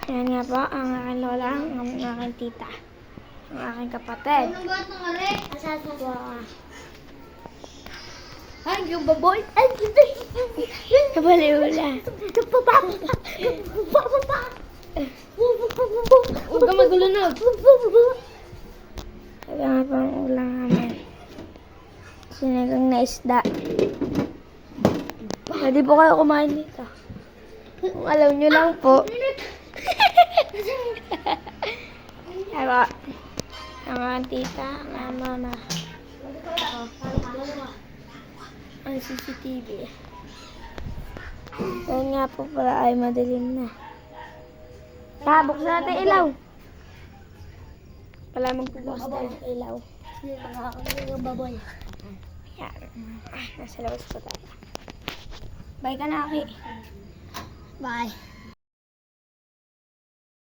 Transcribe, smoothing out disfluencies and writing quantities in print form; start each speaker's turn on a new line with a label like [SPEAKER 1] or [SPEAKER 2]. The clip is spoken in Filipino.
[SPEAKER 1] Ayan nga po, ang aking lola, ang aking tita, ang aking kapatid.
[SPEAKER 2] Anong ba't ng are?
[SPEAKER 1] Wow.
[SPEAKER 2] Ay, yung baboy. Ay,
[SPEAKER 1] Kabaliwala.
[SPEAKER 2] Huwag ka magulo na.
[SPEAKER 1] Ito nga po ang ulang namin. Sinigang na isda. Pwede po kayo kumain dito. Kung alam nyo lang po. Ewa. Ang aking tita, ang aking mama. Ang CCTV. Dahil nga po pala ay madilim na. Buksan natin ilaw. Pala magbubukas tayo ng ilaw.
[SPEAKER 2] Yung baboy.
[SPEAKER 1] Yan. Nasa labas po tayo. Bye ka na, Aki.
[SPEAKER 2] Bye.